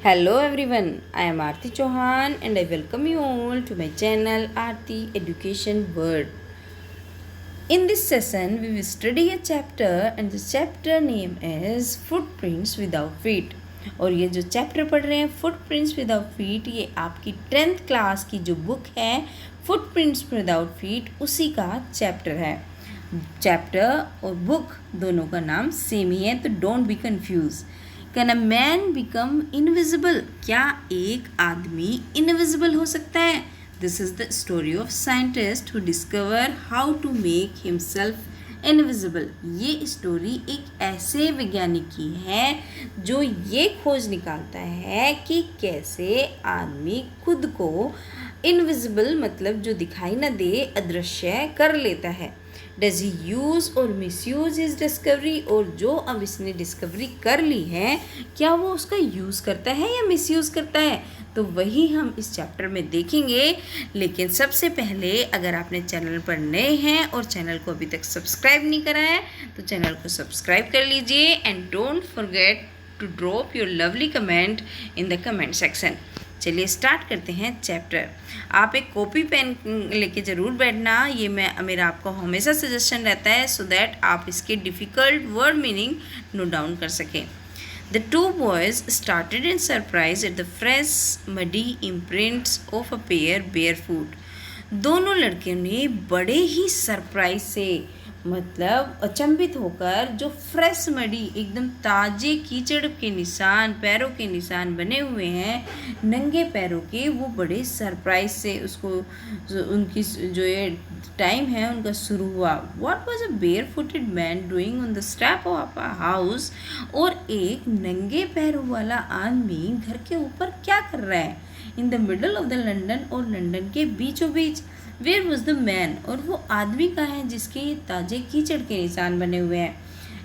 Hello everyone, I am Aarti Chauhan and I welcome you all to my channel Aarti Education World. In this session, we will study a chapter and the chapter name is Footprints Without Feet. और ये जो chapter पढ़ रहे हैं footprints without feet, ये आपकी 10th class की जो बुक है फुटप्रिंट्स विदाउट फीट उसी का चैप्टर है। चैप्टर और बुक दोनों का नाम सेम ही है, तो don't be confuse. Can a man become invisible? क्या एक आदमी इनविजिबल हो सकता है? This is the story of scientist who discover how to make himself invisible. ये स्टोरी एक ऐसे वैज्ञानिक की है जो ये खोज निकालता है कि कैसे आदमी खुद को इनविजिबल मतलब जो दिखाई न दे अदृश्य कर लेता है। डज ही यूज़ और मिसयूज़ हिज डिस्कवरी? और जो अब इसने डिस्कवरी कर ली है क्या वो उसका यूज़ करता है या मिसयूज़ करता है? तो वही हम इस चैप्टर में देखेंगे। लेकिन सबसे पहले अगर आपने चैनल पर नए हैं और चैनल को अभी तक सब्सक्राइब नहीं करा है तो चैनल को सब्सक्राइब कर लीजिए and don't forget to drop your lovely comment in the comment section. चलिए स्टार्ट करते हैं चैप्टर। आप एक कॉपी पेन लेके ज़रूर बैठना, ये मेरा आपको हमेशा सजेशन रहता है सो दैट आप इसके difficult word meaning note down कर सकें। The two boys started in surprise at the fresh muddy imprints of a pair barefoot. दोनों लड़के ने बड़े ही सरप्राइज से मतलब अचंभित होकर जो फ्रेश मडी एकदम ताज़े कीचड़ के निशान, पैरों के निशान बने हुए हैं नंगे पैरों के, वो बड़े सरप्राइज से उसको उनकी जो ये टाइम है उनका शुरू हुआ। What was a barefooted man doing on the step of a house? और एक नंगे पैरों वाला आदमी घर के ऊपर क्या कर रहा है? In the middle of the London, और लंदन के बीचों बीच। Where was the man? और वो आदमी कहाँ है जिसके ये ताजे कीचड़ के निशान बने हुए हैं?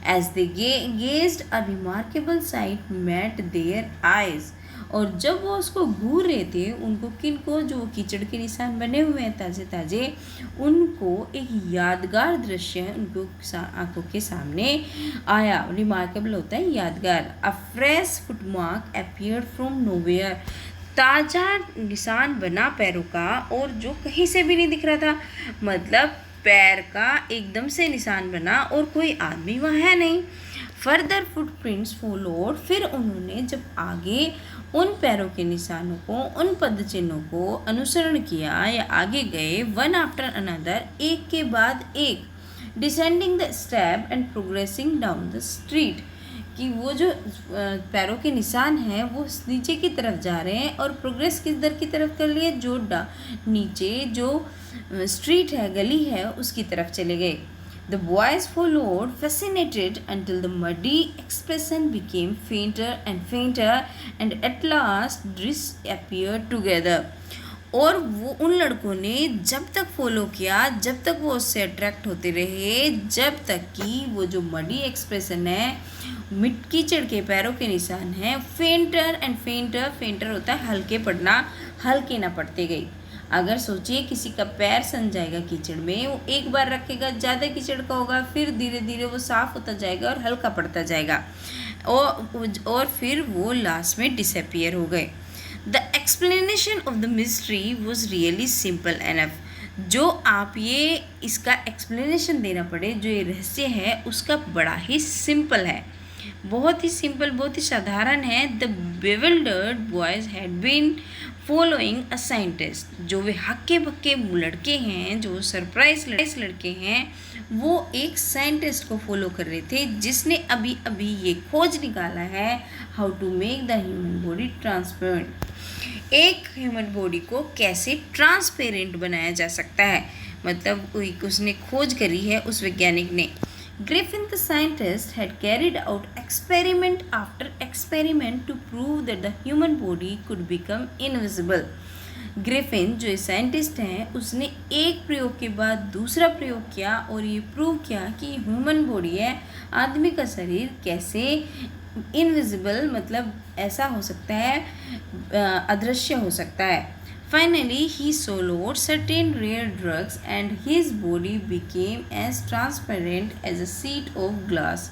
As they gazed a remarkable sight met their eyes. और जब वो उसको घूर रहे थे उनको किनको जो कीचड़ के निशान बने हुए हैं ताजे ताजे, उनको एक यादगार दृश्य उनको आंखों के सामने आया। रिमार्केबल होता है यादगार। अ fresh footmark appeared from nowhere. ताज़ा निशान बना पैरों का और जो कहीं से भी नहीं दिख रहा था, मतलब पैर का एकदम से निशान बना और कोई आदमी वहाँ है नहीं। Further footprints followed. फिर उन्होंने जब आगे उन पैरों के निशानों को, उन पदचिन्हों को अनुसरण किया या आगे गए, वन आफ्टर अनदर, एक के बाद एक, descending the step and progressing down the street, कि वो जो पैरों के निशान हैं वो नीचे की तरफ जा रहे हैं और प्रोग्रेस किस दर की तरफ कर लिए, जो नीचे जो स्ट्रीट है, गली है, उसकी तरफ चले गए। The boys followed fascinated until the muddy expression became fainter and fainter and at last disappeared together. और वो उन लड़कों ने जब तक फॉलो किया, जब तक वो उससे अट्रैक्ट होते रहे, जब तक कि वो जो मडी एक्सप्रेशन है, कीचड़ के पैरों के निशान हैं, फेंटर एंड फेंटर, फेंटर होता है हल्के पड़ना, हल्के ना पड़ते गई। अगर सोचिए किसी का पैर सन जाएगा कीचड़ में, वो एक बार रखेगा, ज़्यादा कीचड़ का होगा, फिर धीरे धीरे वो साफ़ होता जाएगा और हल्का पड़ता जाएगा और फिर वो लास्ट में डिसअपियर हो गए। The explanation of the mystery was really simple enough. जो आप ये इसका एक्सप्लेनेशन देना पड़े, जो ये रहस्य है उसका बड़ा ही सिंपल है, बहुत ही सिंपल, बहुत ही साधारण है। The bewildered boys had been following a scientist. जो वे हक्के बक्के लड़के हैं, जो सरप्राइज लड़के हैं, वो एक साइंटिस्ट को फॉलो कर रहे थे जिसने अभी अभी ये खोज निकाला है how to make the human body transparent. एक ह्यूमन बॉडी को कैसे ट्रांसपेरेंट बनाया जा सकता है, मतलब उसने खोज करी है उस वैज्ञानिक ने। Griffin the scientist had carried out experiment after experiment to prove that the human body could become invisible. Griffin जो साइंटिस्ट हैं उसने एक प्रयोग के बाद दूसरा प्रयोग किया और ये प्रूव किया कि ह्यूमन बॉडी है, आदमी का शरीर कैसे इनविजिबल मतलब ऐसा हो सकता है, अदृश्य हो सकता है। Finally, he swallowed certain rare drugs and his body became as transparent as a sheet of glass.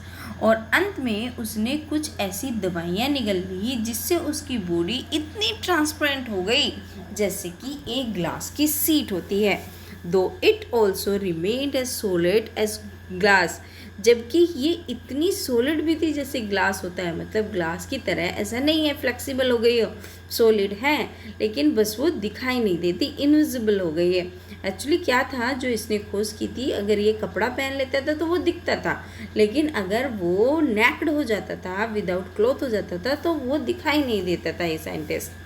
और अंत में उसने कुछ ऐसी दवाइयाँ निगल ली जिससे उसकी बॉडी इतनी ट्रांसपेरेंट हो गई जैसे कि एक ग्लास की सीट होती है। Though it also remained as solid as glass, जबकि ये इतनी सॉलिड भी थी जैसे ग्लास होता है, मतलब ग्लास की तरह ऐसा नहीं है फ्लेक्सिबल हो गई हो, सॉलिड है लेकिन बस वो दिखाई नहीं देती, इनविजिबल हो गई है। एक्चुअली क्या था जो इसने खोज की थी, अगर ये कपड़ा पहन लेता था तो वो दिखता था, लेकिन अगर वो नेक्ड हो जाता था, विदाउट क्लॉथ हो जाता था, तो वो दिखाई नहीं देता था ये साइंटिस्ट।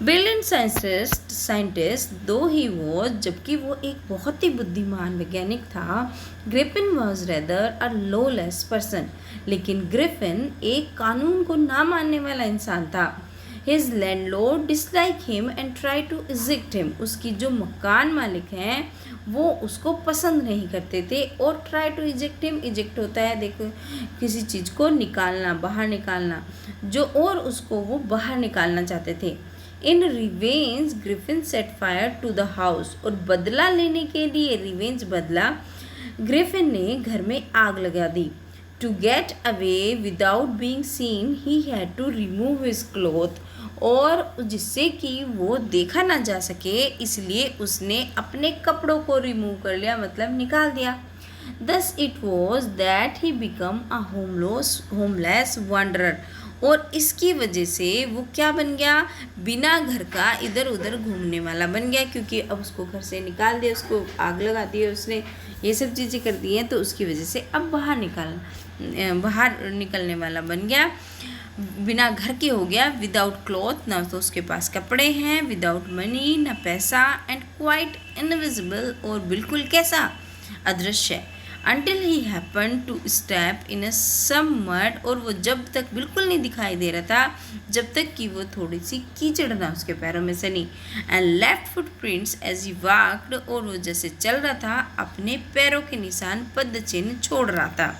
ब्रिलियंट साइंटिस्ट दो ही वो, जबकि वो एक बहुत ही बुद्धिमान वैज्ञानिक था, Griffin was rather a lawless person, लेकिन ग्रिफिन एक कानून को ना मानने वाला इंसान था। His landlord disliked him and tried to evict him. उसकी जो मकान मालिक हैं वो उसको पसंद नहीं करते थे और try to eject him, eject होता है देखो किसी चीज़ को निकालना, बाहर निकालना, जो और उसको वो बाहर निकालना चाहते थे। In revenge Griffin set fire to the house, और बदला लेने के लिए, रिवेंज बदला, ग्रिफिन ने घर में आग लगा दी। To get away without being seen he had to remove his cloth, और जिससे कि वो देखा ना जा सके इसलिए उसने अपने कपड़ों को रिमूव कर लिया, मतलब निकाल दिया। Thus it was that he become a homeless wanderer, और इसकी वजह से वो क्या बन गया, बिना घर का इधर उधर घूमने वाला बन गया, क्योंकि अब उसको घर से निकाल दिया, उसको आग लगा दी है, उसने ये सब चीज़ें कर दी हैं, तो उसकी वजह से अब बाहर निकलने वाला बन गया, बिना घर के हो गया। विदाउट क्लॉथ, ना तो उसके पास कपड़े हैं, विदाउट मनी, ना पैसा, एंड क्वाइट इनविजिबल, और बिल्कुल कैसा, अदृश्य। Until he happened to step in some mud, और वो जब तक बिल्कुल नहीं दिखाई दे रहा था जब तक कि वो थोड़ी सी कीचड़ ना उसके पैरों में से नहीं, and left footprints as he walked, और वो जैसे चल रहा था अपने पैरों के निशान, पद चिन्ह छोड़ रहा था।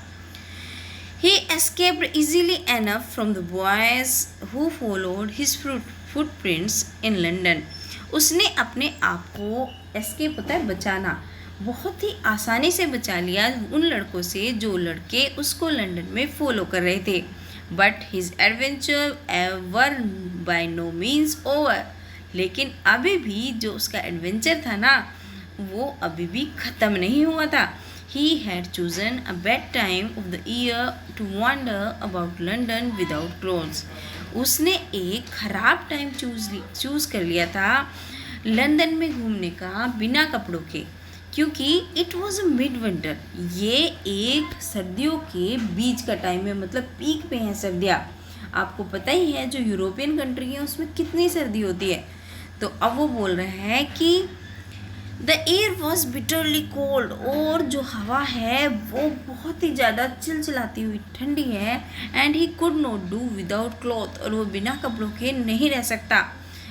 He escaped easily enough from the boys who followed his footprints in London. उसने अपने आप को, एस्केप होता है बचाना, बहुत ही आसानी से बचा लिया उन लड़कों से जो लड़के उसको लंदन में फॉलो कर रहे थे। But his adventure ever by no means over, लेकिन अभी भी जो उसका एडवेंचर था ना वो अभी भी ख़त्म नहीं हुआ था। He had chosen a bad time of the year to wander about London without clothes. उसने एक ख़राब टाइम चूज़ कर लिया था लंदन में घूमने का बिना कपड़ों के, क्योंकि it was a mid winter, ये एक सर्दियों के बीच का टाइम है, मतलब पीक पे हैं सर्दियाँ। आपको पता ही है जो यूरोपियन कंट्री है उसमें कितनी सर्दी होती है। तो अब वो बोल रहे हैं कि the air was bitterly cold, और जो हवा है वो बहुत ही ज़्यादा चिलचिलाती हुई ठंडी है। And he could not do without cloth, और वो बिना कपड़ों के नहीं रह सकता।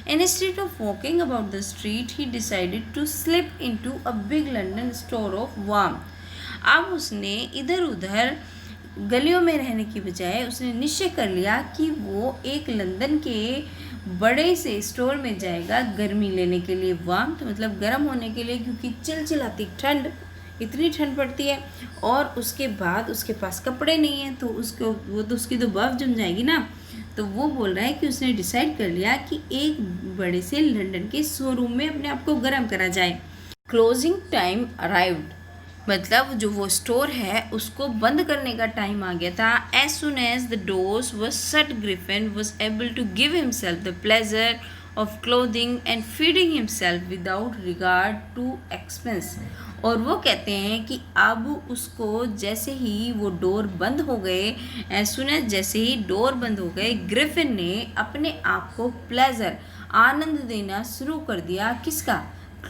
Instead of walking about the street, he decided to slip into a big London store of warmth. अब उसने इधर उधर गलियों में रहने की बजाय उसने निश्चय कर लिया कि वो एक लंदन के बड़े से स्टोर में जाएगा गर्मी लेने के लिए, वार्मथ मतलब गर्म होने के लिए, क्योंकि चिलचिलाती ठंड, इतनी ठंड पड़ती है, और उसके बाद उसके पास कपड़े नहीं हैं तो उसकी तो बर्फ़ जम जाएगी ना। तो वो बोल रहा है कि उसने डिसाइड कर लिया कि एक बड़े से लंदन के शोरूम में अपने आप को गर्म करा जाए। क्लोजिंग टाइम अराइव्ड, मतलब जो वो स्टोर है उसको बंद करने का टाइम आ गया था। As soon as the doors were shut, Griffin was able to give himself the pleasure of clothing and feeding himself without regard to expense. और वो कहते हैं कि अब उसको जैसे ही वो डोर बंद हो गए, जैसे ही डोर बंद हो गए, ग्रिफिन ने अपने आप को प्लेजर, आनंद देना शुरू कर दिया। किसका?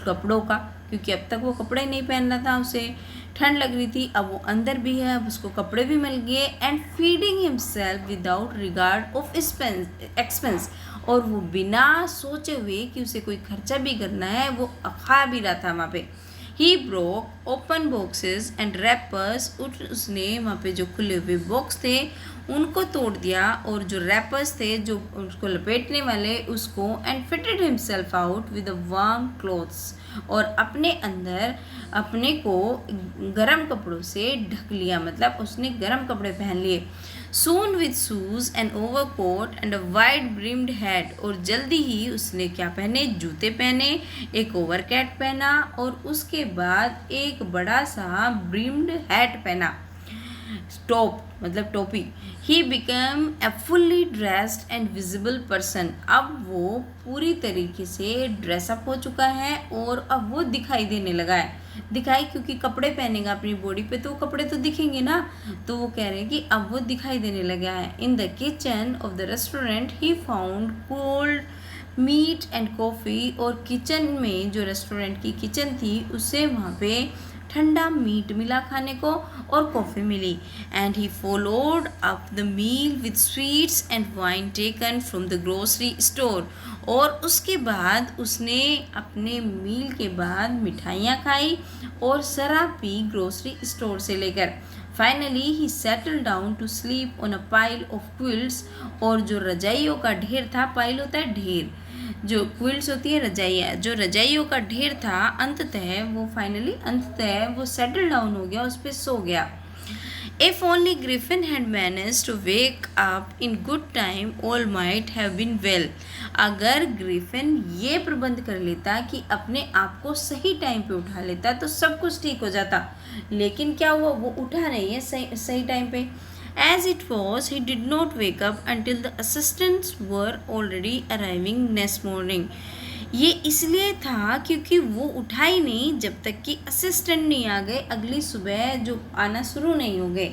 कपड़ों का, क्योंकि अब तक वो कपड़े नहीं पहन रहा था, उसे ठंड लग रही थी, अब वो अंदर भी है, अब उसको कपड़े भी मिल गए। And feeding himself without regard of expense, और वो बिना सोचे हुए कि उसे कोई खर्चा भी करना है वो खा भी रहा था वहाँ पे। He broke open boxes and rappers, उसने वहाँ पे जो खुले हुए बॉक्स थे उनको तोड़ दिया और जो रैपर्स थे जो उसको लपेटने वाले उसको, and fitted himself out with a warm clothes, और अपने अंदर अपने को गर्म कपड़ों से ढक लिया, मतलब उसने गर्म कपड़े पहन लिए। Soon with shoes and overcoat and a wide brimmed hat, और जल्दी ही उसने क्या पहने, जूते पहने, एक ओवरकैट पहना और उसके बाद एक बड़ा सा ब्रिम्ड हैट पहना, टॉप मतलब टोपी। He become a fully dressed and visible person, अब वो पूरी तरीके से ड्रेसअप हो चुका है और अब वो दिखाई देने लगा है। दिखाई क्योंकि कपड़े पहनेगा अपनी बॉडी पे तो कपड़े तो दिखेंगे ना, तो वो कह रहे हैं कि अब वो दिखाई देने लगा है। In the kitchen of the restaurant he found cold meat and coffee, और किचन में जो रेस्टोरेंट की किचन थी उससे वहाँ पे ठंडा मीट मिला खाने को और कॉफ़ी मिली। And he followed up the meal with sweets and wine taken from the grocery store, और उसके बाद उसने अपने मील के बाद मिठाइयाँ खाई और शराब पी ग्रोसरी स्टोर से लेकर। Finally he settled down to sleep on a pile of quilts, और जो रजाइयों का ढेर था, पाइल होता है ढेर, जो क्विल्ट्स होती है रजाइयाँ, जो रजाइयों का ढेर था अंततः वो सेटल डाउन हो गया, उस पर सो गया। If only Griffin had managed to wake up in good time, all might have been well. अगर ग्रिफिन ये प्रबंध कर लेता कि अपने आप को सही टाइम पे उठा लेता तो सब कुछ ठीक हो जाता, लेकिन क्या हुआ, वो उठा नहीं है सही टाइम पे। As it was, he did not wake up until the assistants were already arriving next morning. ये इसलिए था क्योंकि वो उठा ही नहीं जब तक कि असिस्टेंट नहीं आ गए, अगली सुबह जो आना शुरू नहीं हो गए।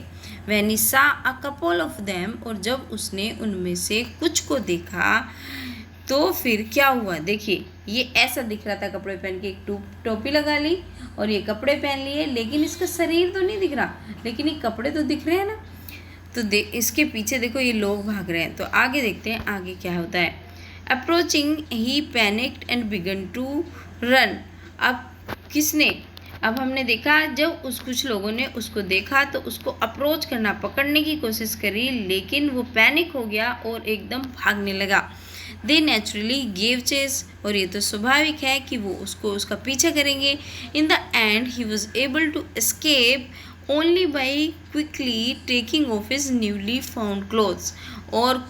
When he saw a couple of them, और जब उसने उनमें से कुछ को देखा तो फिर क्या हुआ, देखिए ये ऐसा दिख रहा था, कपड़े पहन के एक टोपी लगा ली और ये कपड़े पहन लिए, लेकिन इसका शरीर तो नहीं दिख रहा, लेकिन ये कपड़े तो दिख रहे हैं ना। तो इसके पीछे देखो ये लोग भाग रहे हैं, तो आगे देखते हैं आगे क्या होता है। Approaching he panicked and began to run. अब हमने देखा जब कुछ लोगों ने उसको देखा तो उसको अप्रोच करना, पकड़ने की कोशिश करी, लेकिन वो पैनिक हो गया और एकदम भागने लगा। दे नेचुरली गेव चेस, और ये तो स्वाभाविक है कि वो उसका पीछा करेंगे। In the end he was able to escape only by quickly taking off his newly found clothes, और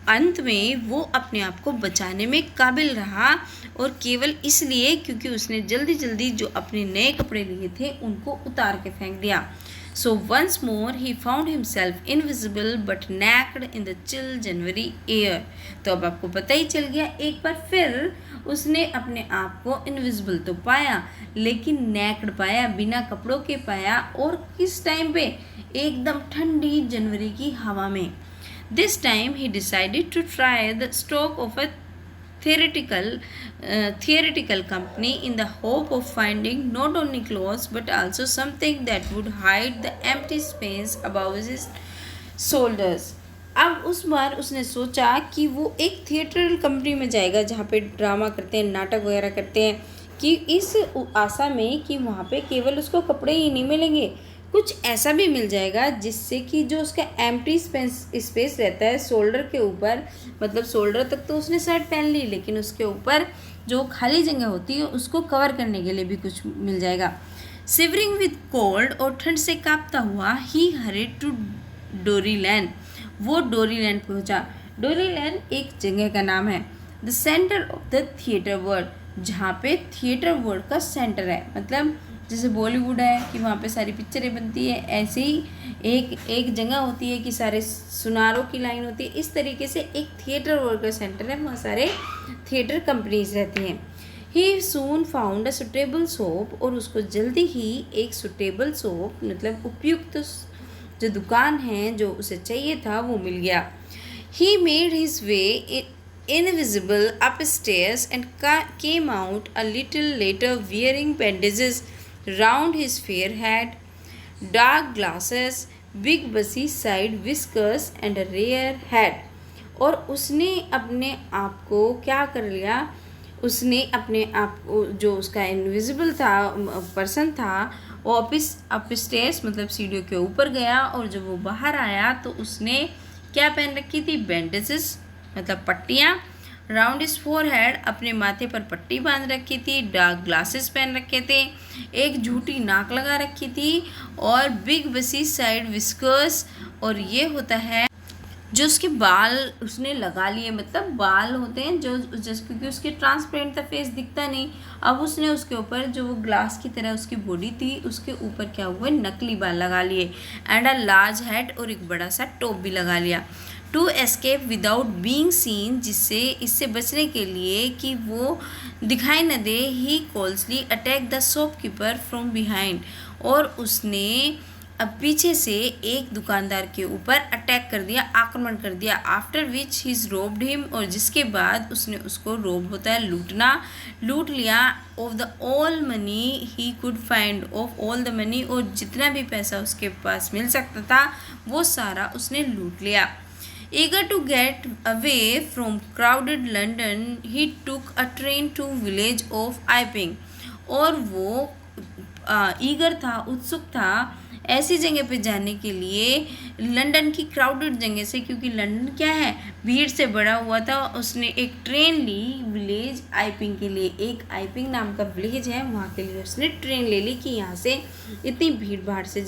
अंत में वो अपने आप को बचाने में काबिल रहा, और केवल इसलिए क्योंकि उसने जल्दी जल्दी जो अपने नए कपड़े लिए थे उनको उतार के फेंक दिया। So once more he found himself invisible but naked in the chill January air. तो अब आपको पता ही चल गया, एक बार फिर उसने अपने आप को इनविजिबल तो पाया लेकिन नेक्ड पाया, बिना कपड़ों के पाया, और किस टाइम पे, एकदम ठंडी जनवरी की हवा में। This time he decided to try the stroke of a theoretical company in the hope of finding not only clothes but also something that would hide the empty space above his shoulders. अब उस बार उसने सोचा कि वो एक थिएटरल company में जाएगा जहाँ पे ड्रामा करते हैं, नाटक वगैरह करते हैं, कि इस आशा में कि वहाँ पे केवल उसको कपड़े ही नहीं मिलेंगे, कुछ ऐसा भी मिल जाएगा जिससे कि जो उसका एम्प्टी स्पेस रहता है शोल्डर के ऊपर, मतलब शोल्डर तक तो उसने शर्ट पहन ली, लेकिन उसके ऊपर जो खाली जगह होती है उसको कवर करने के लिए भी कुछ मिल जाएगा। शिवरिंग विद कोल्ड, और ठंड से कांपता हुआ, ही हरिड टू डोरीलैंड, वो डोरीलैंड पहुंचा। डोरीलैंड एक जगह का नाम है, the centre of the theatre world, जहाँ पे थिएटर वर्ल्ड का सेंटर है, मतलब जैसे बॉलीवुड है कि वहाँ पे सारी पिक्चरें बनती है, ऐसे ही एक जगह होती है कि सारे सुनारों की लाइन होती है, इस तरीके से एक थिएटर वर्ल्ड का सेंटर है, वहाँ सारे थिएटर कंपनीज रहती हैं। ही सून फाउंड अ सुटेबल सोप, और उसको जल्दी ही एक सुटेबल सोप मतलब उपयुक्त जो दुकान है जो उसे चाहिए था वो मिल गया। He made his way invisible upstairs and came out a little letter wearing bandages round his fair head, dark glasses, big bussy side whiskers and a rare hat। और उसने अपने आप को क्या कर लिया, उसने अपने आप जो उसका इनविजिबल था पर्सन था वो अपस्टेयर्स मतलब सीढ़ियों के ऊपर गया, और जब वो बाहर आया तो उसने क्या पहन रखी थी? बैंडेजेस मतलब पट्टियाँ। राउंड इज फोरहेड अपने माथे पर पट्टी बांध रखी थी। डार्क ग्लासेस पहन रखे थे। एक झूठी नाक लगा रखी थी और बिग बसी साइड विस्कर्स, और ये होता है जो उसके बाल उसने लगा लिए, मतलब बाल होते हैं जो क्योंकि उसके ट्रांसपेरेंट था फेस, दिखता नहीं। अब उसने उसके ऊपर जो वो ग्लास की तरह उसकी बॉडी थी उसके ऊपर क्या हुआ, नकली बाल लगा लिए, एंड अ लार्ज हेड और एक बड़ा सा टोप भी लगा लिया। To escape without being seen, जिससे इससे बचने के लिए कि वो दिखाई न दे, he callously attack the shopkeeper from behind, और उसने अब पीछे से एक दुकानदार के ऊपर अटैक कर दिया, आक्रमण कर दिया। After which he's robbed him, और जिसके बाद उसने उसको रोब होता है लूटना, लूट लिया। Of the all money he could find, of all the money, और जितना भी पैसा उसके पास मिल सकता था वो सारा उसने लूट लिया। Eager to get away from crowded London, he took a train to village of Iping, और वो ईगर था, उत्सुक था ऐसी जगह पे जाने के लिए लंदन की क्राउडेड जगह से, क्योंकि लंदन क्या है, भीड़ से भरा हुआ था। उसने एक ट्रेन ली विलेज आइपिंग के लिए, एक आइपिंग नाम का विलेज है वहाँ के लिए उसने ट्रेन ले ली कि यहाँ से इतनी भीड़ भाड़ से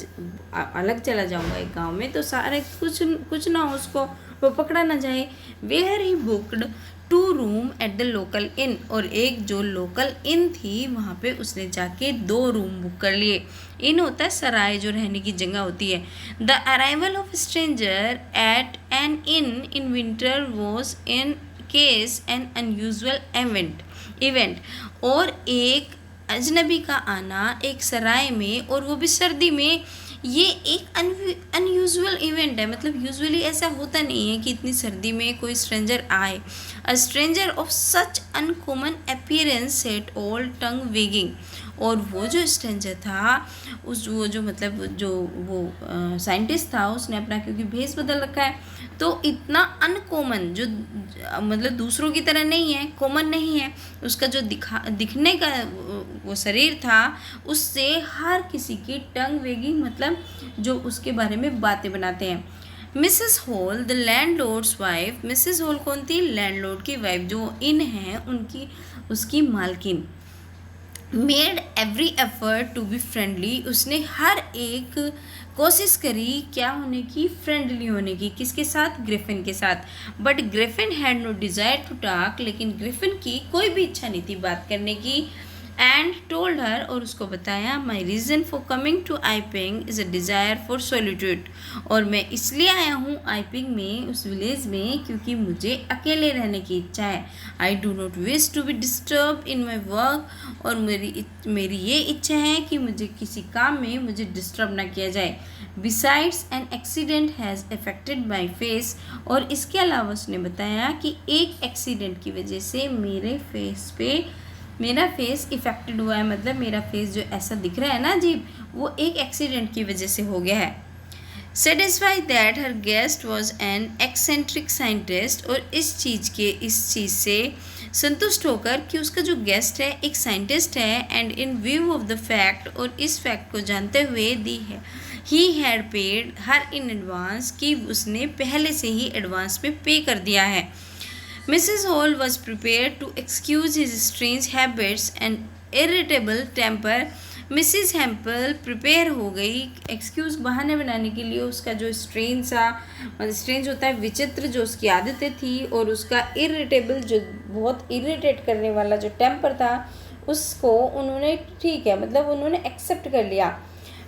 अलग चला जाऊँगा एक गाँव में, तो सारे कुछ ना हो उसको, वो पकड़ा ना जाए। Where he booked 2 room at the local inn, और एक जो लोकल इन थी वहाँ पे उसने जाके 2 रूम बुक कर लिए। इन होता है सराय, जो रहने की जगह होती है। The arrival of stranger eight N in winter was in case N unusual event, और एक अजनबी का आना एक सराय में, और वो भी सर्दी में, ये एक अनयूजुअल इवेंट है। मतलब यूजुअली ऐसा होता नहीं है कि इतनी सर्दी में कोई स्ट्रेंजर आए। A stranger of such uncommon appearance set all tongue weighing, और वो जो स्ट्रेंजर था वो जो मतलब जो वो साइंटिस्ट था उसने अपना क्योंकि भेष बदल रखा है, तो इतना अनकॉमन जो मतलब दूसरों की तरह नहीं है, कॉमन नहीं है, उसका जो दिखने का वो शरीर था उससे हर किसी की टंग वेगिंग, मतलब जो उसके बारे में बातें बनाते हैं। Mrs hall the landlords wife, Mrs hall कौन थी? लैंडलॉर्ड की वाइफ, जो इन है उनकी उसकी मालकिन। Made every effort to be friendly, उसने हर एक कोशिश करी क्या होने की, फ्रेंडली होने की। किसके साथ? ग्रिफिन के साथ। But Griffin had no desire to talk, लेकिन ग्रिफिन की कोई भी इच्छा नहीं थी बात करने की। एंड टोल्ड हर, और उसको बताया, my reason for coming to Iping is a desire for solitude, और मैं इसलिए आया हूँ आइपिंग में, उस विलेज में, क्योंकि मुझे अकेले रहने की इच्छा है। I do not wish to be disturb in my work, और मेरी ये इच्छा है कि मुझे किसी काम में मुझे डिस्टर्ब ना किया जाए। Besides an accident has affected my face, और इसके अलावा उसने बताया कि एक एक्सीडेंट की वजह से मेरा फेस इफेक्टेड हुआ है, मतलब मेरा फेस जो ऐसा दिख रहा है ना अजीब, वो एक एक्सीडेंट की वजह से हो गया है। Satisfied that her guest was an eccentric scientist, और इस चीज़ से संतुष्ट होकर कि उसका जो गेस्ट है एक साइंटिस्ट है, and in view of the fact, और इस फैक्ट को जानते हुए he had paid her in advance, कि उसने पहले से ही एडवांस में पे कर दिया है। Mrs. Hall was prepared to excuse his strange habits and irritable temper. Mrs Hempel prepare हो गई एक्सक्यूज़ बहाने बनाने के लिए उसका जो स्ट्रेंज होता है, विचित्र जो उसकी आदतें थी, और उसका इरिटेबल जो बहुत इरिटेट करने वाला जो टेम्पर था, उसको उन्होंने ठीक है मतलब उन्होंने एक्सेप्ट कर लिया।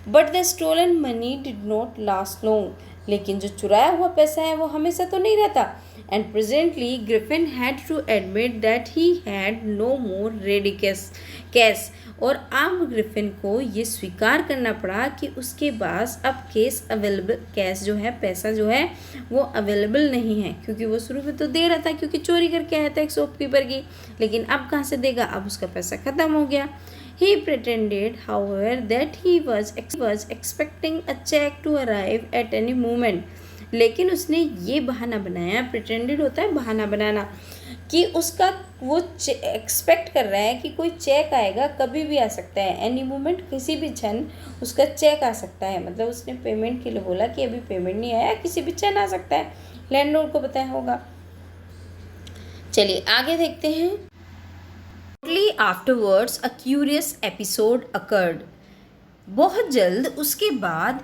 But the stolen money did not last long, लेकिन जो चुराया हुआ पैसा है वो हमेशा तो नहीं रहता। And presently Griffin had to admit that he had no more ready cash, और अब ग्रिफिन को ये स्वीकार करना पड़ा कि उसके पास अब कैश जो है, पैसा जो है वो अवेलेबल नहीं है, क्योंकि वो शुरू में तो दे रहा था क्योंकि चोरी करके आया था एक शॉपकीपर की, लेकिन अब कहाँ से देगा, अब उसका पैसा ख़त्म हो गया। He pretended, however, that he was expecting a check to arrive at any moment. लेकिन उसने ये बहाना बनाया, pretended होता है बहाना बनाना, कि उसका वो एक्सपेक्ट कर रहा है कि कोई चेक आएगा, कभी भी आ सकता है, एनी मोमेंट, किसी भी क्षण उसका चेक आ सकता है। मतलब उसने पेमेंट के लिए बोला कि अभी पेमेंट नहीं आया, किसी भी क्षण आ सकता है, लैंडलॉर्ड को पता होगा। चलिए आगे देखते हैं। Shortly afterwards, a curious episode occurred. बहुत जल्द उसके बाद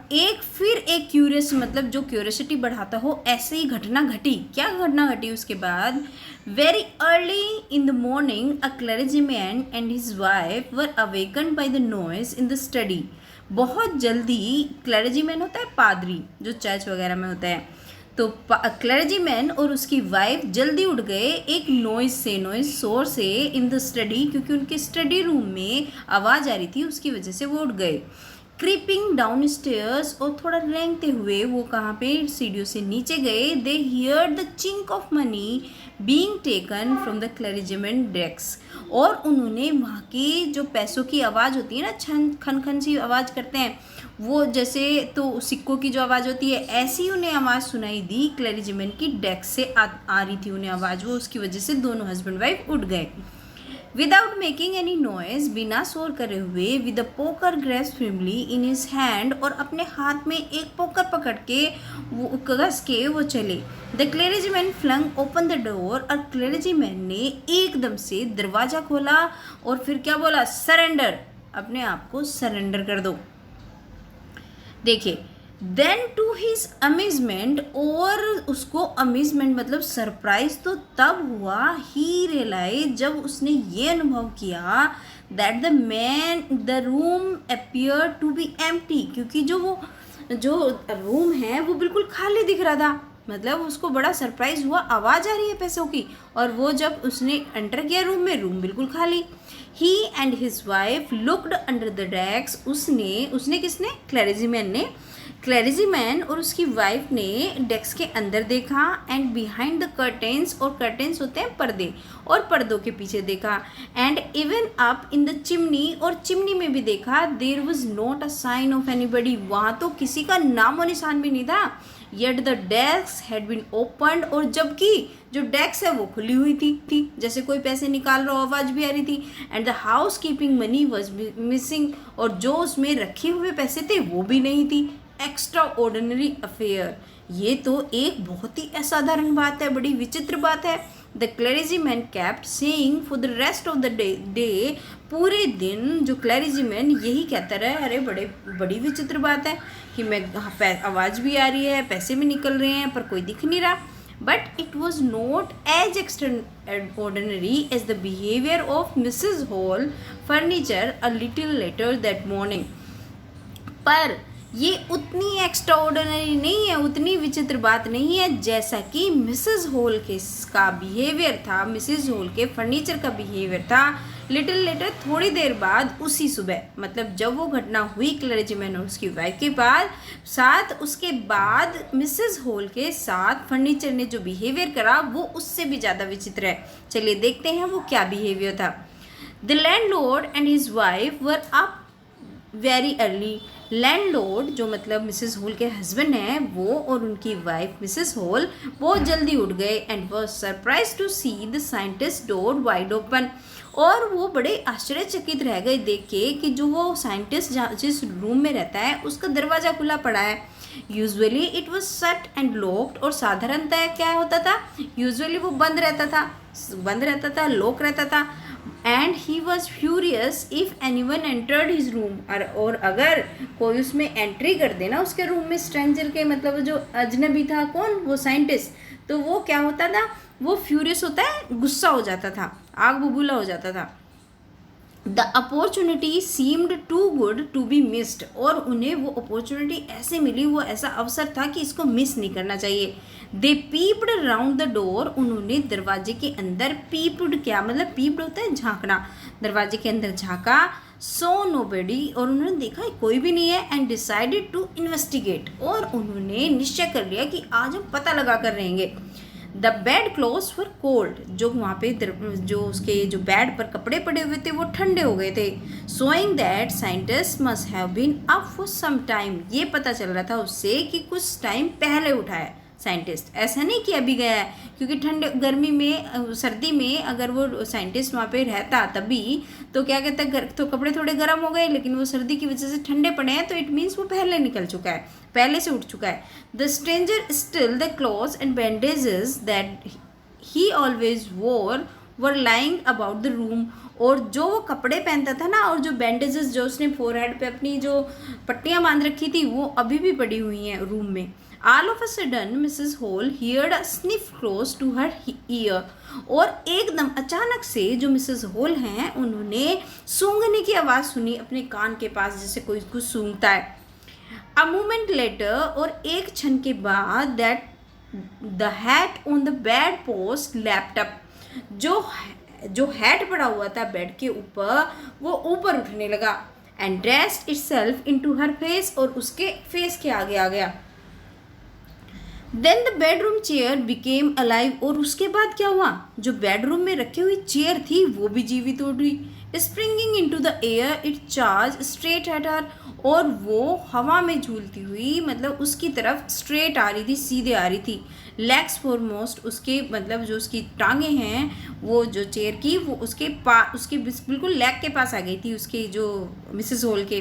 फिर एक क्यूरियस, मतलब जो क्यूरियोसिटी बढ़ाता हो, ऐसे ही घटना घटी। क्या घटना घटी उसके बाद? Very early in the morning a clergyman and his wife were awakened by the noise in the study. बहुत जल्दी, क्लर्जीमैन होता है पादरी जो चर्च वगैरह में होता है, तो क्लर्जीमैन और उसकी वाइफ जल्दी उठ गए एक नॉइज शोर से इन द स्टडी, क्योंकि उनके स्टडी रूम में आवाज़ आ रही थी, उसकी वजह से वो उठ गए। क्रीपिंग डाउन स्टेयर्स, और थोड़ा रेंगते हुए वो कहाँ पे, सीढ़ियों से नीचे गए। They hear the chink of money being taken from the clergyman desk, और उन्होंने वहाँ की जो पैसों की आवाज़ होती है ना, छन खन खन सी आवाज़ करते हैं वो, जैसे तो सिक्कों की जो आवाज़ होती है, ऐसी उन्हें आवाज़ सुनाई दी। क्लर्जीमैन की डेस्क से आ रही थी उन्हें आवाज़, वो उसकी वजह से दोनों हस्बैंड वाइफ उठ गए। विदाउट मेकिंग एनी नॉइज, बिना शोर करे हुए, with a poker grasped firmly in his hand, और अपने हाथ में एक पोकर पकड़ के वो कस के वो चले। The clergyman flung open the door, और क्लर्जीमैन ने एकदम से दरवाज़ा खोला और फिर क्या बोला? सरेंडर, अपने आप को सरेंडर कर दो। देखिए, देन टू हिज अमेजमेंट, और उसको अमेजमेंट मतलब सरप्राइज तो तब हुआ, ही रियलाइज, जब उसने ये अनुभव किया, that the room appear to be empty, क्योंकि जो रूम है वो बिल्कुल खाली दिख रहा था। मतलब उसको बड़ा सरप्राइज हुआ, आवाज़ आ रही है पैसों की, और वो जब उसने एंटर किया रूम में, रूम बिल्कुल खाली। He and his wife looked under the desk, उसने किसने? क्लर्जीमैन और उसकी वाइफ ने डेस्क के अंदर देखा, एंड बिहाइंड द कर्टेन्स, और कर्टेन्स होते हैं पर्दे, और पर्दों के पीछे देखा, and even up in the chimney, और चिमनी में भी देखा। There was not a sign of anybody, वहाँ तो किसी का नामो निशान भी नहीं था। Yet the desk had been opened, और जबकि जो डेस्क है वो खुली हुई थी, जैसे कोई पैसे निकाल रहा हो, आवाज़ भी आ रही थी। And the house keeping money was missing, और जो उसमें रखे हुए पैसे थे वो भी नहीं थी। एक्स्ट्रा ऑर्डिनरी अफेयर, ये तो एक बहुत ही असाधारण बात है, बड़ी विचित्र बात है। The clergyman kept saying for the rest of the day, पूरे दिन जो क्लर्जीमैन यही कहता रहा, अरे बड़ी विचित्र बात है कि मैं आवाज़ भी आ रही है, पैसे भी निकल रहे हैं, पर कोई दिख नहीं रहा। But it was not as extraordinary as the behavior of Mrs. Hall furniture a little later that morning. पर ये उतनी एक्स्ट्रा ऑर्डिनरी नहीं है, उतनी विचित्र बात नहीं है जैसा कि मिसेस होल का बिहेवियर था, मिसेस होल के फर्नीचर का बिहेवियर था। लिटिल लेटर, थोड़ी देर बाद, उसी सुबह, मतलब जब वो घटना हुई क्लर्जीमैन और उसकी वाइफ के साथ, उसके बाद मिसेस होल के साथ फर्नीचर ने जो बिहेवियर करा वो उससे भी ज़्यादा विचित्र है। चलिए देखते हैं वो क्या बिहेवियर था। The landlord and his wife were up very early. Landlord जो मतलब मिसेस होल के हस्बैंड हैं, वो और उनकी वाइफ मिसेस होल बहुत जल्दी उठ गए, and was surprise to see the scientist door wide open, और वो बड़े आश्चर्यचकित रह गए देख के कि जो वो साइंटिस्ट जिस रूम में रहता है उसका दरवाज़ा खुला पड़ा है। Usually it was shut and locked, और साधारणतः क्या होता था, यूजुअली वो बंद रहता था, लॉक रहता था। And he was furious if anyone entered his room, और अगर कोई उसमें एंट्री कर देना उसके रूम में, स्ट्रेंजर के मतलब जो अजनबी था, कौन, वो साइंटिस्ट, तो वो क्या होता था, वो फ्यूरियस होता है, गुस्सा हो जाता था, आग बबूला हो जाता था। The opportunity seemed too good to be missed, और उन्हें वो अपॉर्चुनिटी ऐसे मिली, वो ऐसा अवसर था कि इसको मिस नहीं करना चाहिए। दे पीप्ड राउंड द डोर, उन्होंने दरवाजे के अंदर, पीप्ड क्या मतलब, पीप्ड होता है झांकना, दरवाजे के अंदर झांका। सो नोबडी, और उन्होंने देखा कोई भी नहीं है। एंड डिसाइडेड टू इन्वेस्टिगेट, और उन्होंने निश्चय कर लिया कि आज हम पता लगा कर रहेंगे। The bed clothes were cold, जो वहाँ पे जो उसके जो बेड पर कपड़े पड़े हुए थे वो ठंडे हो गए थे। Showing that scientist must have been up for some time, ये पता चल रहा था उससे कि कुछ टाइम पहले उठा है, साइंटिस्ट। ऐसा नहीं कि अभी गया है, क्योंकि ठंड गर्मी में सर्दी में अगर वो साइंटिस्ट वहाँ पे रहता तभी तो क्या कहता है, तो कपड़े थोड़े गर्म हो गए, लेकिन वो सर्दी की वजह से ठंडे पड़े हैं, तो इट मीन्स वो पहले निकल चुका है, पहले से उठ चुका है। The stranger still the clothes and bandages that he always wore were lying about the room. और जो वो कपड़े पहनता था ना, और जो बैंडेजेस जो उसने फोरहेड पे अपनी जो पट्टियाँ बांध रखी थी, वो अभी भी पड़ी हुई हैं रूम में। All of a sudden Mrs Hall heard a sniff close to her ear. और एकदम अचानक से जो मिसेस होल हैं, उन्होंने सूंघने की आवाज़ सुनी अपने कान के पास, जैसे कोई कुछ सूंघता है। अ मोमेंट लेटर, और एक क्षण के बाद, that the hat on the bed post lapped up. जो हैट पड़ा हुआ था बेड के ऊपर, वो ऊपर उठने लगा। And dressed itself into her face, और उसके फेस के आगे आ गया। Then the bedroom chair became alive. और उसके बाद क्या हुआ, जो बेडरूम में रखी हुई चेयर थी वो भी जीवित हो गई। Springing into the air it charge straight at her. और वो हवा में झूलती हुई, मतलब उसकी तरफ स्ट्रेट आ रही थी, सीधे आ रही थी। लेग्स फॉरमोस्ट, उसके मतलब जो उसकी टांगे हैं वो जो चेयर की, वो उसके बिल्कुल लेग के पास आ गई थी, उसके जो मिसेस होल के।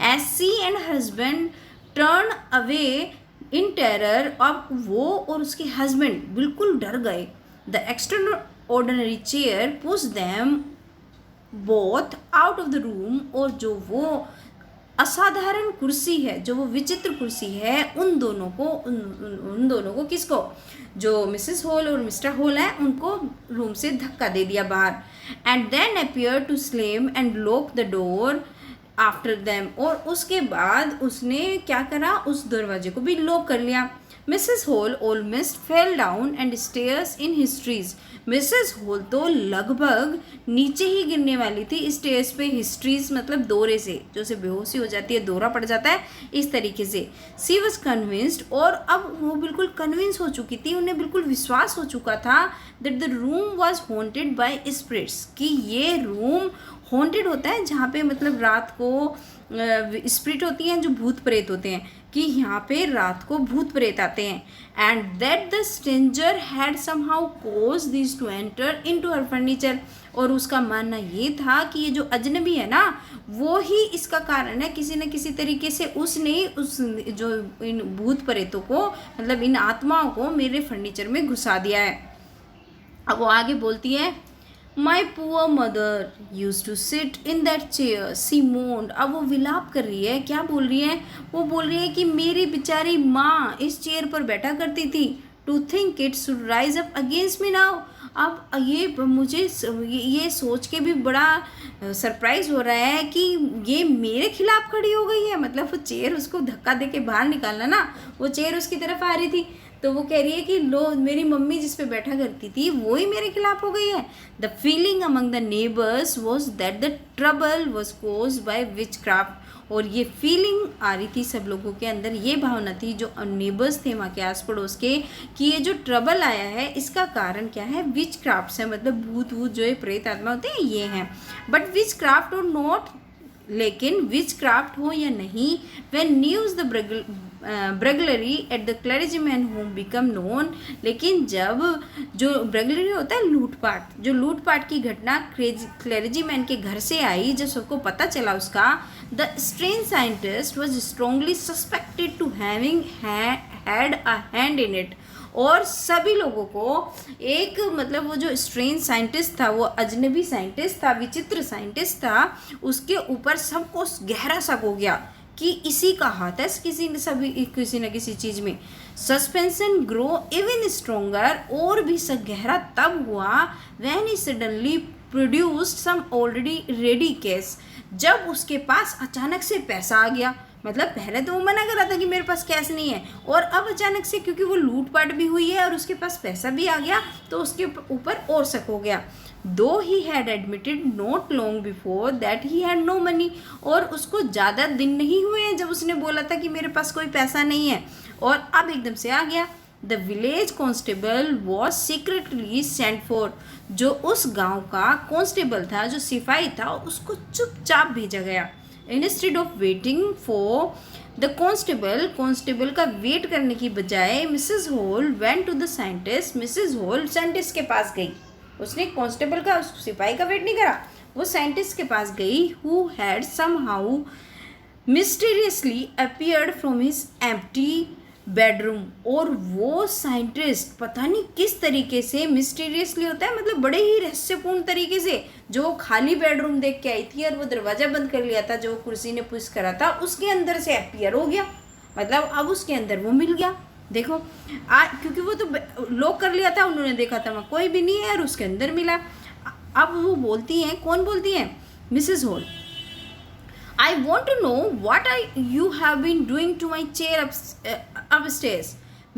As she and husband turn away in terror, अब वो और उसके हस्बैंड बिल्कुल डर गए। The extraordinary chair push them both out of the room. और जो वो असाधारण कुर्सी है, जो वो विचित्र कुर्सी है, उन दोनों को किसको, जो मिसेस होल और मिस्टर होल हैं, उनको रूम से धक्का दे दिया बाहर। And then appear to slam and lock the door after them. और उसके बाद उसने क्या करा, उस दरवाजे को भी लॉक कर लिया। Mrs Hall almost fell down and stairs in hysterics. Mrs Hall तो लगभग नीचे ही गिरने वाली थी स्टेयर्स पे। हिस्ट्रीज मतलब दौरे से, जो उसे बेहोशी हो जाती है, दौरा पड़ जाता है, इस तरीके से। सी वॉज कन्विंस्ड, और अब वो बिल्कुल कन्विंस हो चुकी थी, उन्हें बिल्कुल विश्वास हो चुका था that the room was haunted by spirits, कि ये रूम हॉन्टेड होता है जहाँ पे मतलब रात को स्पिरिट होती हैं, जो भूत प्रेत होते हैं, कि यहाँ पे रात को भूत प्रेत आते हैं। And that the stranger had somehow cause this to enter into her furniture. और उसका मानना ये था कि ये जो अजनबी है ना, वो ही इसका कारण है, किसी न किसी तरीके से उसने उस जो इन भूत प्रेतों को, मतलब इन आत्माओं को मेरे फर्नीचर में घुसा दिया है। अब वो आगे बोलती है, my poor mother use to sit in that chair she moaned. अब वो विलाप कर रही है, क्या बोल रही है, वो बोल रही है कि मेरी बेचारी माँ इस चेयर पर बैठा करती थी। To think it should rise up against me now. अब ये मुझे ये सोच के भी बड़ा सरप्राइज हो रहा है कि ये मेरे खिलाफ खड़ी हो गई है। मतलब वो चेयर उसको धक्का दे के बाहर निकालना ना, वो चेयर उसकी तरफ आ रही थी, तो वो कह रही है कि लो, मेरी मम्मी जिस पे बैठा करती थी वो ही मेरे खिलाफ हो गई है। The feeling among the neighbours was that the trouble was cause by witchcraft. और ये फीलिंग आ रही थी सब लोगों के अंदर, ये भावना थी जो नेबर्स थे वहाँ के आस पड़ोस के, कि ये जो ट्रबल आया है इसका कारण क्या है, विच क्राफ्ट है, मतलब भूत भूत जो है प्रेत आत्मा होते हैं ये हैं। बट विच क्राफ्ट और नॉट, लेकिन विच क्राफ्ट हो या नहीं, when news the burglary at the clergyman home become known. लेकिन जब जो ब्रेगलरी होता है लूटपाट, जो लूटपाट की घटना क्लर्जीमैन के घर से आई, जब सबको पता चला उसका, the strange scientist was strongly suspected to having had a hand in it. और सभी लोगों को एक मतलब वो जो स्ट्रेंज साइंटिस्ट था, वो अजनबी साइंटिस्ट था, विचित्र साइंटिस्ट था, उसके ऊपर सबको गहरा शक हो गया कि इसी का हाथ है किसी न किसी चीज़ में। सस्पेंशन ग्रो इवन स्ट्रोंगर, और भी शक गहरा तब हुआ when he suddenly produced some already ready cash, जब उसके पास अचानक से पैसा आ गया। मतलब पहले तो वो मना कर रहा था कि मेरे पास कैश नहीं है, और अब अचानक से क्योंकि वो लूटपाट भी हुई है और उसके पास पैसा भी आ गया, तो उसके ऊपर और शक हो गया। Though he had admitted not long before that he had no money. और उसको ज़्यादा दिन नहीं हुए हैं जब उसने बोला था कि मेरे पास कोई पैसा नहीं है, और अब एकदम से आ गया। The village constable was secretly sent for. जो उस गांव का कॉन्स्टेबल था, जो सिपाही था, उसको चुपचाप भेजा गया। Instead of waiting for the constable का वेट करने की बजाय Mrs Hall went to the scientist, Mrs Hall scientist के पास गई। उसने कांस्टेबल का, सिपाही का वेट नहीं करा, वो साइंटिस्ट के पास गई, who had somehow mysteriously appeared from his empty bedroom. और वो साइंटिस्ट पता नहीं किस तरीके से, मिस्टीरियसली होता है मतलब बड़े ही रहस्यपूर्ण तरीके से, जो खाली बेडरूम देख के आई थी और वो दरवाज़ा बंद कर लिया था, जो कुर्सी ने पुश करा था, उसके अंदर से अपीयर हो गया। मतलब अब उसके अंदर वो मिल गया। देखो क्योंकि वो तो लॉक कर लिया था, उन्होंने देखा था वहाँ कोई भी नहीं है और उसके अंदर मिला। अब वो बोलती हैं, कौन बोलती हैं? Mrs Hall, I want to know what you have been doing to my chair upstairs.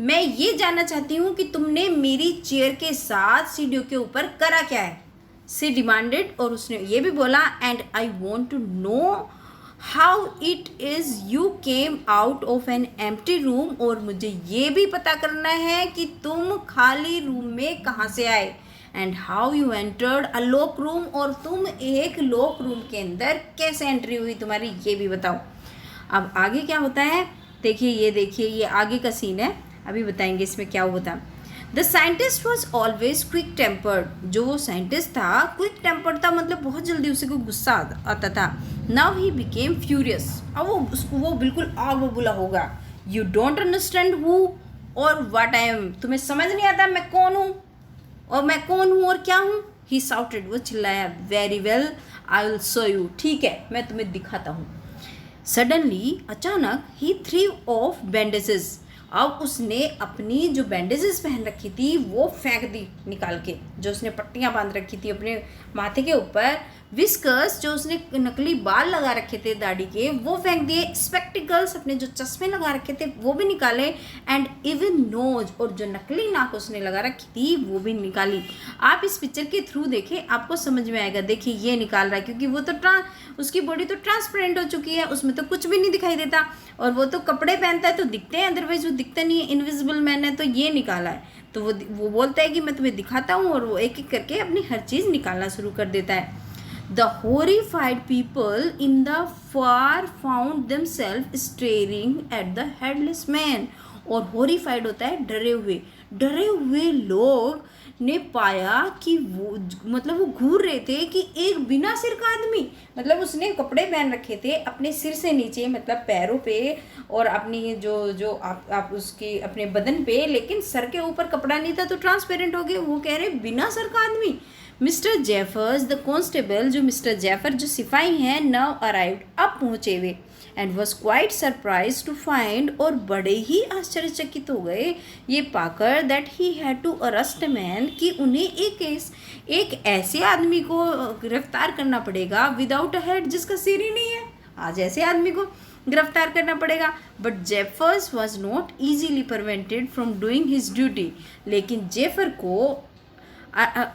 मैं ये जानना चाहती हूँ कि तुमने मेरी चेयर के साथ सीढ़ियों के ऊपर करा क्या है? She demanded, और उसने ये भी बोला, and I want to know how it is you came out of an empty room. और मुझे ये भी पता करना है कि तुम खाली रूम में कहाँ से आए। And how you entered a lock room, और तुम एक लॉक रूम के अंदर कैसे एंट्री हुई तुम्हारी, ये भी बताओ। अब आगे क्या होता है देखिए ये आगे का सीन है, अभी बताएंगे इसमें क्या होता है। The scientist was always quick tempered. जो वो साइंटिस्ट था क्विक टेम्पर्ड था, मतलब बहुत जल्दी उसे को गुस्सा आता था। नाउ ही बिकेम फ्यूरियस, अब वो बिल्कुल आग बबूला होगा। यू डोंट अंडरस्टैंड हु और व्हाट आई एम, तुम्हें समझ नहीं आता मैं कौन हूँ और मैं कौन हूँ और क्या हूँ। ही साउटेड, वो चिल्लाया। Very well, I will show you, ठीक है मैं तुम्हें दिखाता हूँ। सडनली, अचानक, ही थ्रीव ऑफ बैंडेजेस, अब उसने अपनी जो बैंडेजेस पहन रखी थी वो फेंक दी निकाल के, जो उसने पट्टियाँ बांध रखी थी अपने माथे के ऊपर। विस्कर्स, जो उसने नकली बाल लगा रखे थे दाढ़ी के, वो फेंक दिए। स्पेक्टिकल्स, अपने जो चश्मे लगा रखे थे वो भी निकाले। एंड इवन नोज, और जो नकली नाक उसने लगा रखी थी वो भी निकाली। आप इस पिक्चर के थ्रू देखें, आपको समझ में आएगा। देखिए ये निकाल रहा है क्योंकि वो तो उसकी बॉडी तो ट्रांसपेरेंट हो चुकी है, उसमें तो कुछ भी नहीं दिखाई देता, और वो तो कपड़े पहनता है तो दिखते हैं, अदरवाइज वो दिखता नहीं है, इनविजिबल मैन है। तो ये निकाला है, तो वो बोलता है कि मैं तुम्हें दिखाता हूँ, और वो एक एक करके अपनी हर चीज़ निकालना शुरू कर देता है। The horrified people in the far found themselves staring at the headless man. और horrified होता है डरे हुए लोग ने पाया कि वो मतलब वो घूर रहे थे कि एक बिना सिर का आदमी, मतलब उसने कपड़े पहन रखे थे अपने सिर से नीचे, मतलब पैरों पे और अपनी जो आप उसके अपने बदन पे, लेकिन सर के ऊपर कपड़ा नहीं था तो ट्रांसपेरेंट हो गए। वो कह रहे बिना सर का आदमी। मिस्टर जेफर्स द कॉन्स्टेबल, जो मिस्टर जेफर जो सिपाही हैं, नाउ अराइव्ड, अब पहुँचे वे, and was quite surprise to find, और बड़े ही आश्चर्यचकित हो गए ये पाकर, that he had to arrest a man, कि उन्हें एक ऐसे आदमी को गिरफ्तार करना पड़ेगा विदाउट अ हेड, जिसका सिर ही नहीं है। आज ऐसे आदमी को गिरफ्तार करना पड़ेगा। But Jeffers was not easily prevented from doing his duty, लेकिन जेफर को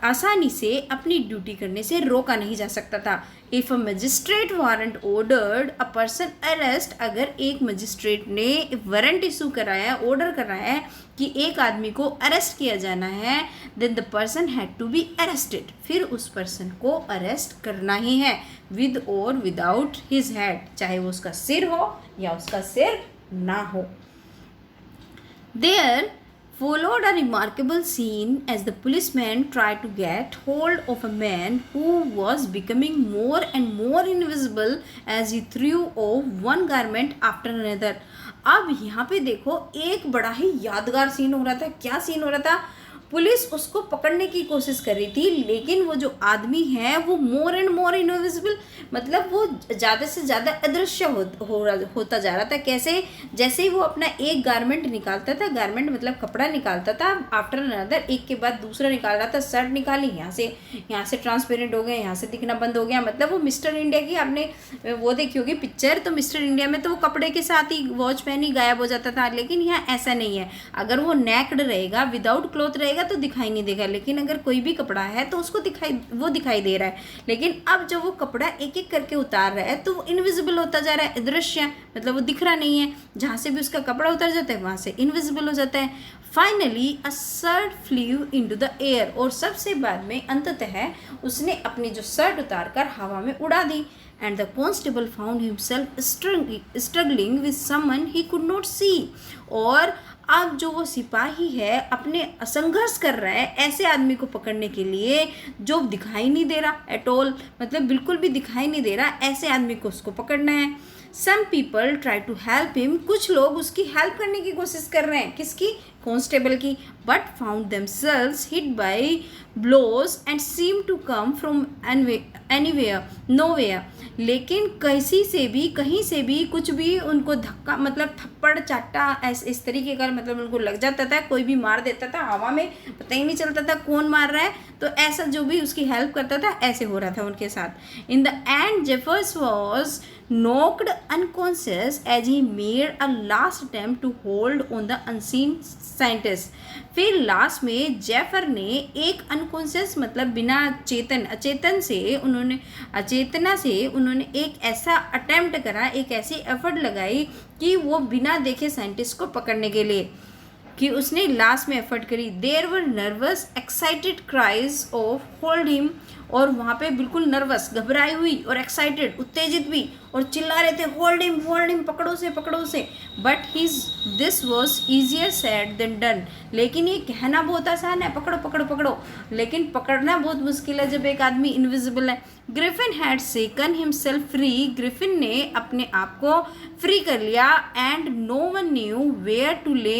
आसानी से अपनी ड्यूटी करने से रोका नहीं जा सकता था। If a magistrate warrant ordered a person arrest, अगर एक मजिस्ट्रेट ने वारंट इशू कराया, ऑर्डर कर रहा है कि एक आदमी को अरेस्ट किया जाना है, then the person had to be arrested, फिर उस पर्सन को अरेस्ट करना ही है, विद और विदाउट हिज हेड, चाहे वो उसका सिर हो या उसका सिर ना हो। There followed a remarkable scene as the policeman tried to get hold of a man who was becoming more and more invisible as he threw off one garment after another. अब यहाँ पे देखो एक बड़ा ही यादगार सीन हो रहा था। क्या सीन हो रहा था? पुलिस उसको पकड़ने की कोशिश कर रही थी, लेकिन वो जो आदमी है वो मोर एंड मोर इनविजिबल, मतलब वो ज़्यादा से ज़्यादा अदृश्य होता जा रहा था। कैसे? जैसे ही वो अपना एक गारमेंट निकालता था, गारमेंट मतलब कपड़ा निकालता था, आफ्टर अनदर एक के बाद दूसरा निकाल रहा था। शर्ट निकाली, यहाँ से ट्रांसपेरेंट हो गया, यहाँ से दिखना बंद हो गया। मतलब वो मिस्टर इंडिया की, आपने वो देखी होगी पिक्चर, तो मिस्टर इंडिया में तो वो कपड़े के साथ ही वॉच पहनी गायब हो जाता था, लेकिन यहाँ ऐसा नहीं है। अगर वो नेक्ड रहेगा, विदाउट क्लॉथ रहेगा तो दिखाई नहीं देगा, लेकिन अगर कोई भी कपड़ा है तो उसको दिखाई दे रहा है। लेकिन अब जब वो कपड़ा एक एक करके उतार रहा है तो वो इनविजिबल होता जा रहा है, अदृश्य, मतलब वो दिख रहा नहीं है। जहाँ से भी उसका कपड़ा उतर जाता है वहाँ से इनविजिबल हो जाता है। Finally a shirt flew into the air, और सबसे बाद में अंततः उसने अपनी जो शर्ट उतार कर हवा में उड़ा दी। and the constable found himself struggling with someone he could not see. और अब जो वो सिपाही है अपने संघर्ष कर रहा है ऐसे आदमी को पकड़ने के लिए जो दिखाई नहीं दे रहा एट ऑल, मतलब बिल्कुल भी दिखाई नहीं दे रहा, ऐसे आदमी को उसको पकड़ना है. Some people try to help him, कुछ लोग उसकी हेल्प करने की कोशिश कर रहे हैं, किसकी, कांस्टेबल की, but found themselves hit by blows and seem to come from anywhere nowhere. लेकिन कहीं से भी कुछ भी उनको धक्का, मतलब थप्पड़ चाटा इस तरीके का, मतलब उनको लग जाता था, कोई भी मार देता था हवा में, पता ही नहीं चलता था कौन मार रहा है. तो ऐसा जो भी उसकी हेल्प करता था ऐसे हो रहा था उनके साथ. इन the and Jeffers was knocked unconscious as he made a last attempt to hold on the unseen scientist. फिर लास्ट में जेफर ने एक अनकॉन्शियस मतलब बिना अचेतना से उन्होंने एक ऐसा अटेम्प्ट करा, एक ऐसी एफर्ट लगाई कि वो बिना देखे साइंटिस्ट को पकड़ने के लिए, कि उसने लास्ट में एफर्ट करी. There were nervous excited cries of hold him, और वहाँ पे बिल्कुल नर्वस, घबराई हुई और एक्साइटेड, उत्तेजित भी, और चिल्ला रहे थे होल्ड हिम, पकड़ो से. But this was easier said than done. लेकिन ये कहना बहुत आसान है, पकड़ो, लेकिन पकड़ना बहुत मुश्किल है जब एक आदमी इनविजिबल है. Griffin had shaken himself free, Griffin ने अपने आप को फ्री कर लिया. And no one knew where to lay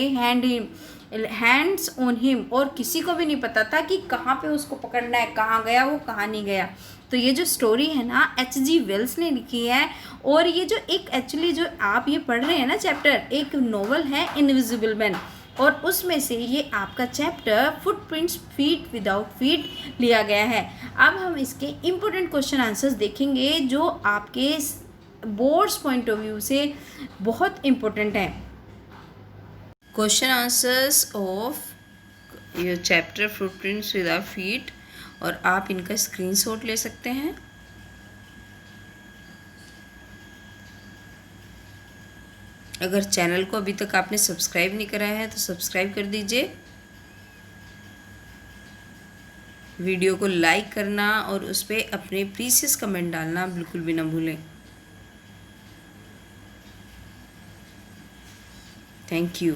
hands on him, और किसी को भी नहीं पता था कि कहाँ पे उसको पकड़ना है, कहाँ गया वो, कहाँ नहीं गया. तो ये जो स्टोरी है ना H.G. वेल्स ने लिखी है. और ये जो एक एक्चुअली जो आप ये पढ़ रहे हैं ना चैप्टर, एक नॉवल है इनविजिबल मैन, और उसमें से ये आपका chapter footprints feet without feet लिया गया है. अब हम इसके इम्पोर्टेंट क्वेश्चन आंसर्स देखेंगे जो आपके बोर्ड्स पॉइंट ऑफ व्यू से बहुत इम्पोर्टेंट हैं. Question answers of your chapter footprints without feet, और आप इनका स्क्रीनशॉट ले सकते हैं. अगर चैनल को अभी तक आपने सब्सक्राइब नहीं करा है तो सब्सक्राइब कर दीजिए. वीडियो को लाइक करना और उस पर अपने प्रीशियस कमेंट डालना बिल्कुल भी ना भूलें. Thank you.